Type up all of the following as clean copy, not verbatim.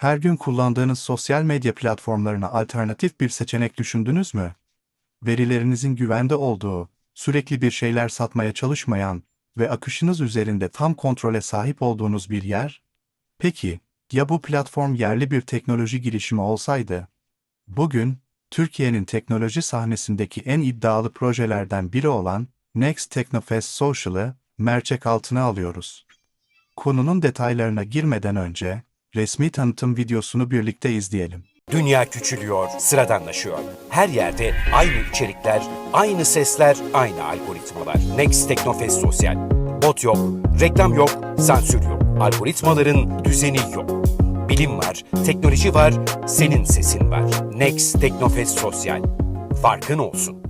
Her gün kullandığınız sosyal medya platformlarına alternatif bir seçenek düşündünüz mü? Verilerinizin güvende olduğu, sürekli bir şeyler satmaya çalışmayan ve akışınız üzerinde tam kontrole sahip olduğunuz bir yer? Peki, ya bu platform yerli bir teknoloji girişimi olsaydı? Bugün, Türkiye'nin teknoloji sahnesindeki en iddialı projelerden biri olan Next Technofest Social'ı mercek altına alıyoruz. Konunun detaylarına girmeden önce, resmi tanıtım videosunu birlikte izleyelim. Dünya küçülüyor, sıradanlaşıyor. Her yerde aynı içerikler, aynı sesler, aynı algoritmalar. Next Teknofest Sosyal. Bot yok, reklam yok, sansür yok. Algoritmaların düzeni yok. Bilim var, teknoloji var, senin sesin var. Next Teknofest Sosyal. Farkın olsun.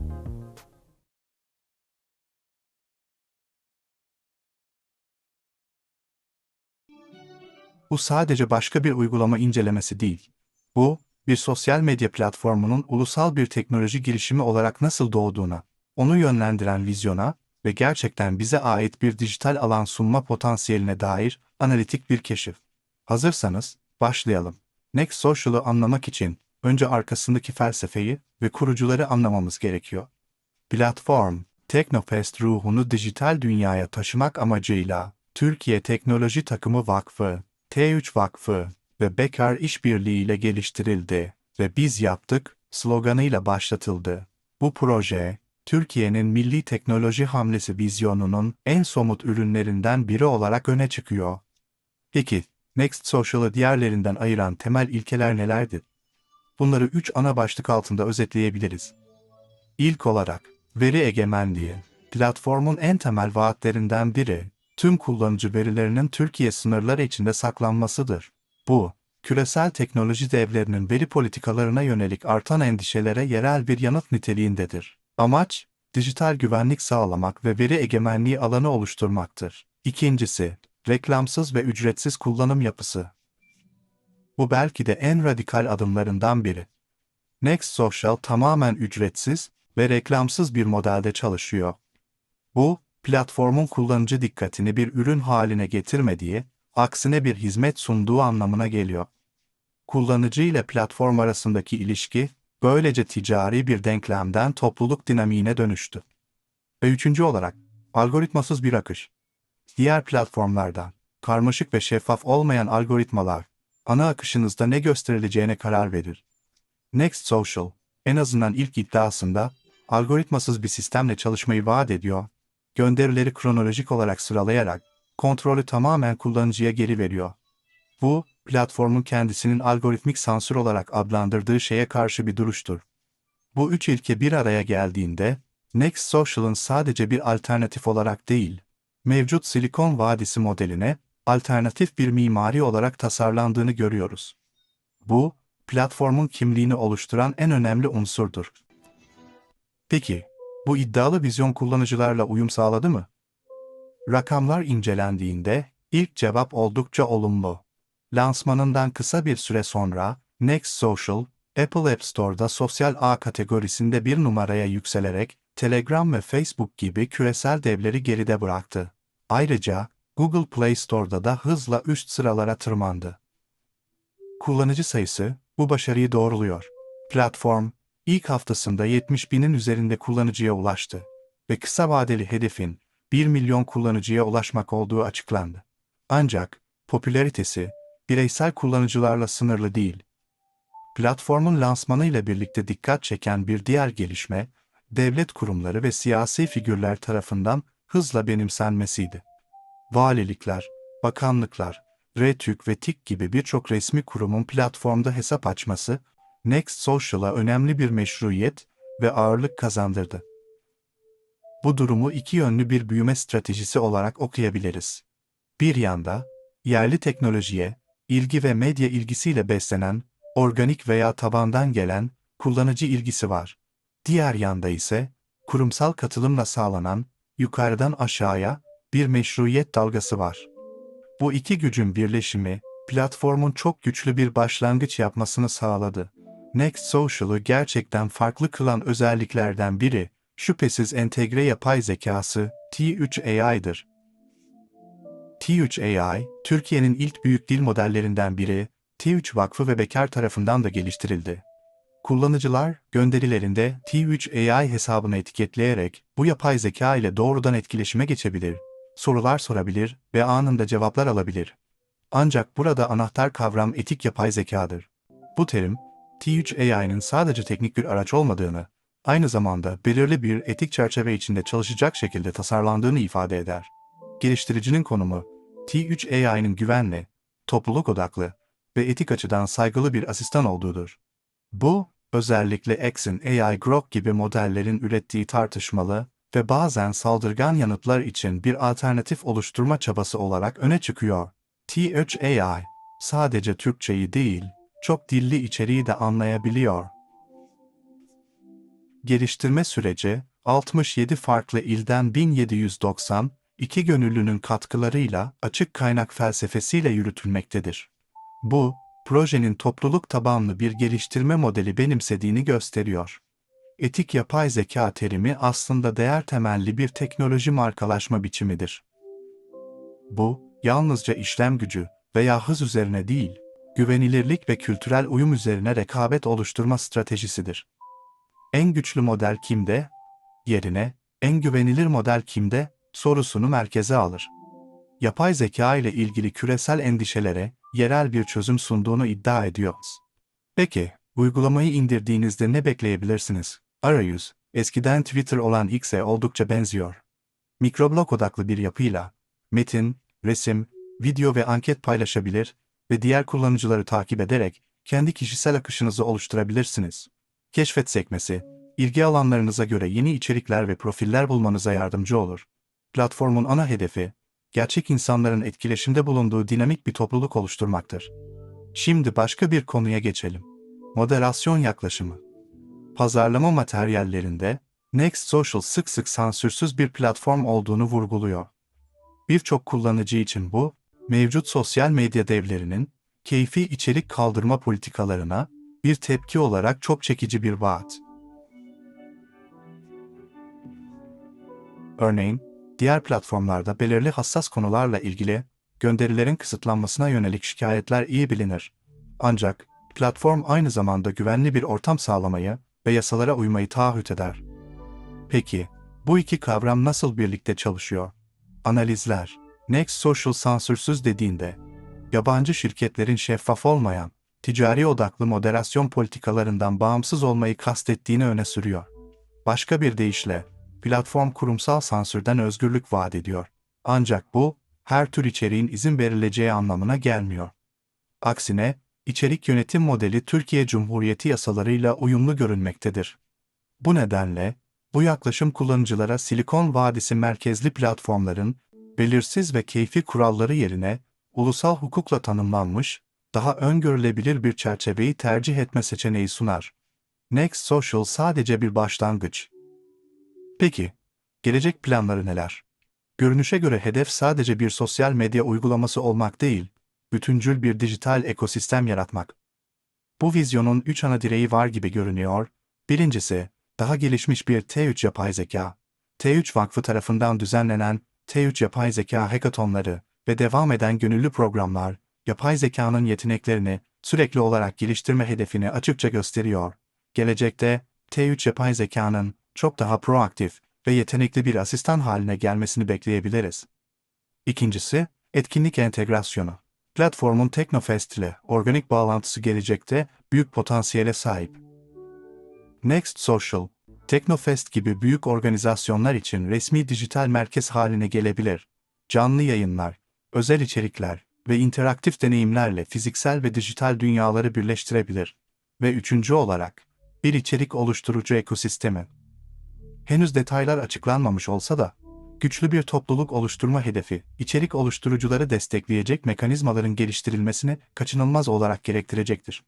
Bu sadece başka bir uygulama incelemesi değil. Bu, bir sosyal medya platformunun ulusal bir teknoloji girişimi olarak nasıl doğduğuna, onu yönlendiren vizyona ve gerçekten bize ait bir dijital alan sunma potansiyeline dair analitik bir keşif. Hazırsanız, başlayalım. Next Social'ı anlamak için önce arkasındaki felsefeyi ve kurucuları anlamamız gerekiyor. Platform, Teknofest ruhunu dijital dünyaya taşımak amacıyla Türkiye Teknoloji Takımı Vakfı, T3 Vakfı ve Bekar İşbirliği ile geliştirildi ve "Biz yaptık" sloganıyla başlatıldı. Bu proje, Türkiye'nin milli teknoloji hamlesi vizyonunun en somut ürünlerinden biri olarak öne çıkıyor. Peki, Next Social'ı diğerlerinden ayıran temel ilkeler nelerdir? Bunları 3 ana başlık altında özetleyebiliriz. İlk olarak, veri egemenliği. Platformun en temel vaatlerinden biri, tüm kullanıcı verilerinin Türkiye sınırları içinde saklanmasıdır. Bu, küresel teknoloji devlerinin veri politikalarına yönelik artan endişelere yerel bir yanıt niteliğindedir. Amaç, dijital güvenlik sağlamak ve veri egemenliği alanı oluşturmaktır. İkincisi, reklamsız ve ücretsiz kullanım yapısı. Bu belki de en radikal adımlarından biri. Next Social tamamen ücretsiz ve reklamsız bir modelde çalışıyor. Bu, platformun kullanıcı dikkatini bir ürün haline getirmediği, aksine bir hizmet sunduğu anlamına geliyor. Kullanıcı ile platform arasındaki ilişki, böylece ticari bir denklemden topluluk dinamiğine dönüştü. Ve üçüncü olarak, algoritmasız bir akış. Diğer platformlardan, karmaşık ve şeffaf olmayan algoritmalar, ana akışınızda ne gösterileceğine karar verir. Next Social, en azından ilk iddiasında, algoritmasız bir sistemle çalışmayı vaat ediyor, gönderileri kronolojik olarak sıralayarak, kontrolü tamamen kullanıcıya geri veriyor. Bu, platformun kendisinin algoritmik sansür olarak adlandırdığı şeye karşı bir duruştur. Bu üç ilke bir araya geldiğinde, Next Social'ın sadece bir alternatif olarak değil, mevcut Silikon Vadisi modeline alternatif bir mimari olarak tasarlandığını görüyoruz. Bu, platformun kimliğini oluşturan en önemli unsurdur. Peki, bu iddialı vizyon kullanıcılarla uyum sağladı mı? Rakamlar incelendiğinde, ilk cevap oldukça olumlu. Lansmanından kısa bir süre sonra, Next Social, Apple App Store'da sosyal ağ kategorisinde bir numaraya yükselerek, Telegram ve Facebook gibi küresel devleri geride bıraktı. Ayrıca, Google Play Store'da da hızla üst sıralara tırmandı. Kullanıcı sayısı, bu başarıyı doğruluyor. Platform, ilk haftasında 70 binin üzerinde kullanıcıya ulaştı ve kısa vadeli hedefin 1 milyon kullanıcıya ulaşmak olduğu açıklandı. Ancak, popülaritesi, bireysel kullanıcılarla sınırlı değil. Platformun lansmanıyla birlikte dikkat çeken bir diğer gelişme, devlet kurumları ve siyasi figürler tarafından hızla benimsenmesiydi. Valilikler, bakanlıklar, RTÜK ve TİK gibi birçok resmi kurumun platformda hesap açması, Next Social'a önemli bir meşruiyet ve ağırlık kazandırdı. Bu durumu iki yönlü bir büyüme stratejisi olarak okuyabiliriz. Bir yanda, yerli teknolojiye, ilgi ve medya ilgisiyle beslenen, organik veya tabandan gelen, kullanıcı ilgisi var. Diğer yanda ise, kurumsal katılımla sağlanan, yukarıdan aşağıya, bir meşruiyet dalgası var. Bu iki gücün birleşimi, platformun çok güçlü bir başlangıç yapmasını sağladı. Next Social'ı gerçekten farklı kılan özelliklerden biri, şüphesiz entegre yapay zekası, T3 AI'dır. T3 AI, Türkiye'nin ilk büyük dil modellerinden biri, T3 Vakfı ve Bekar tarafından da geliştirildi. Kullanıcılar, gönderilerinde T3 AI hesabını etiketleyerek bu yapay zeka ile doğrudan etkileşime geçebilir, sorular sorabilir ve anında cevaplar alabilir. Ancak burada anahtar kavram etik yapay zekadır. Bu terim, T3 AI'nin sadece teknik bir araç olmadığını, aynı zamanda belirli bir etik çerçeve içinde çalışacak şekilde tasarlandığını ifade eder. Geliştiricinin konumu, T3 AI'nin güvenli, topluluk odaklı ve etik açıdan saygılı bir asistan olduğudur. Bu, özellikle X'in AI Grok gibi modellerin ürettiği tartışmalı ve bazen saldırgan yanıtlar için bir alternatif oluşturma çabası olarak öne çıkıyor. T3 AI, sadece Türkçeyi değil, çok dilli içeriği de anlayabiliyor. Geliştirme süreci, 67 farklı ilden 1792 gönüllünün katkılarıyla açık kaynak felsefesiyle yürütülmektedir. Bu, projenin topluluk tabanlı bir geliştirme modeli benimsediğini gösteriyor. Etik yapay zeka terimi aslında değer temelli bir teknoloji markalaşma biçimidir. Bu, yalnızca işlem gücü veya hız üzerine değil, güvenilirlik ve kültürel uyum üzerine rekabet oluşturma stratejisidir. En güçlü model kimde? Yerine, en güvenilir model kimde? Sorusunu merkeze alır. Yapay zeka ile ilgili küresel endişelere yerel bir çözüm sunduğunu iddia ediyoruz. Peki, uygulamayı indirdiğinizde ne bekleyebilirsiniz? Arayüz, eskiden Twitter olan X'e oldukça benziyor. Mikroblog odaklı bir yapıyla, metin, resim, video ve anket paylaşabilir ve diğer kullanıcıları takip ederek kendi kişisel akışınızı oluşturabilirsiniz. Keşfet sekmesi, ilgi alanlarınıza göre yeni içerikler ve profiller bulmanıza yardımcı olur. Platformun ana hedefi, gerçek insanların etkileşimde bulunduğu dinamik bir topluluk oluşturmaktır. Şimdi başka bir konuya geçelim. Moderasyon yaklaşımı. Pazarlama materyallerinde, Next Social sık sık sansürsüz bir platform olduğunu vurguluyor. Birçok kullanıcı için bu, mevcut sosyal medya devlerinin keyfi içerik kaldırma politikalarına bir tepki olarak çok çekici bir vaat. Örneğin, diğer platformlarda belirli hassas konularla ilgili gönderilerin kısıtlanmasına yönelik şikayetler iyi bilinir. Ancak, platform aynı zamanda güvenli bir ortam sağlamayı ve yasalara uymayı taahhüt eder. Peki, bu iki kavram nasıl birlikte çalışıyor? Analizler, Next Social sansürsüz dediğinde, yabancı şirketlerin şeffaf olmayan, ticari odaklı moderasyon politikalarından bağımsız olmayı kastettiğini öne sürüyor. Başka bir deyişle, platform kurumsal sansürden özgürlük vaat ediyor. Ancak bu, her tür içeriğin izin verileceği anlamına gelmiyor. Aksine, içerik yönetim modeli Türkiye Cumhuriyeti yasalarıyla uyumlu görünmektedir. Bu nedenle, bu yaklaşım kullanıcılara Silikon Vadisi merkezli platformların belirsiz ve keyfi kuralları yerine ulusal hukukla tanımlanmış, daha öngörülebilir bir çerçeveyi tercih etme seçeneği sunar. Next Social sadece bir başlangıç. Peki, gelecek planları neler? Görünüşe göre hedef sadece bir sosyal medya uygulaması olmak değil, bütüncül bir dijital ekosistem yaratmak. Bu vizyonun 3 ana direği var gibi görünüyor. Birincisi, daha gelişmiş bir T3 yapay zeka. T3 Vakfı tarafından düzenlenen T3 yapay zeka hackathonları ve devam eden gönüllü programlar, yapay zekanın yeteneklerini sürekli olarak geliştirme hedefini açıkça gösteriyor. Gelecekte, T3 yapay zekanın çok daha proaktif ve yetenekli bir asistan haline gelmesini bekleyebiliriz. İkincisi, etkinlik entegrasyonu. Platformun Teknofest ile organik bağlantısı gelecekte büyük potansiyele sahip. Next Social, Teknofest gibi büyük organizasyonlar için resmi dijital merkez haline gelebilir. Canlı yayınlar, özel içerikler ve interaktif deneyimlerle fiziksel ve dijital dünyaları birleştirebilir. Ve üçüncü olarak, bir içerik oluşturucu ekosistemi. Henüz detaylar açıklanmamış olsa da, güçlü bir topluluk oluşturma hedefi, içerik oluşturucuları destekleyecek mekanizmaların geliştirilmesini kaçınılmaz olarak gerektirecektir.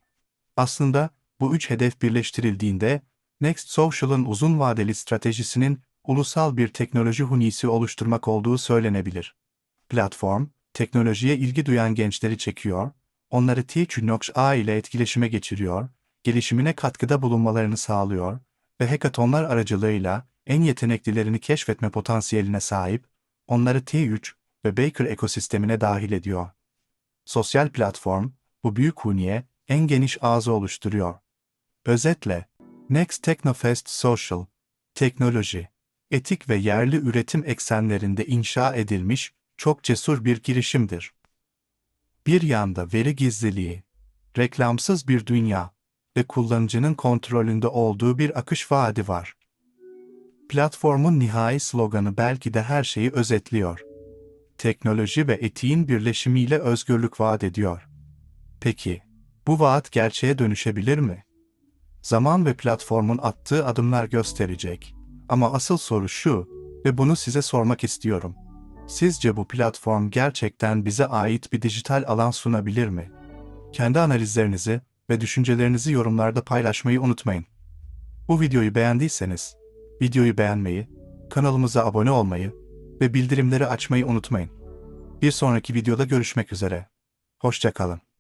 Aslında, bu üç hedef birleştirildiğinde, Next Social'ın uzun vadeli stratejisinin ulusal bir teknoloji hunisi oluşturmak olduğu söylenebilir. Platform, teknolojiye ilgi duyan gençleri çekiyor, onları T3.A ile etkileşime geçiriyor, gelişimine katkıda bulunmalarını sağlıyor ve hackathonlar aracılığıyla en yeteneklilerini keşfetme potansiyeline sahip, onları T3 ve Baker ekosistemine dahil ediyor. Sosyal platform, Bu büyük huniye en geniş ağzı oluşturuyor. Özetle, Next Technofest Social, teknoloji, etik ve yerli üretim eksenlerinde inşa edilmiş çok cesur bir girişimdir. Bir yanda veri gizliliği, reklamsız bir dünya ve kullanıcının kontrolünde olduğu bir akış vaadi var. Platformun nihai sloganı belki de her şeyi özetliyor. Teknoloji ve etiğin birleşimiyle özgürlük vaat ediyor. Peki, bu vaat gerçeğe dönüşebilir mi? Zaman ve platformun attığı adımlar gösterecek. Ama asıl soru şu ve bunu size sormak istiyorum. Sizce bu platform gerçekten bize ait bir dijital alan sunabilir mi? Kendi analizlerinizi ve düşüncelerinizi yorumlarda paylaşmayı unutmayın. Bu videoyu beğendiyseniz, videoyu beğenmeyi, kanalımıza abone olmayı ve bildirimleri açmayı unutmayın. Bir sonraki videoda görüşmek üzere. Hoşça kalın.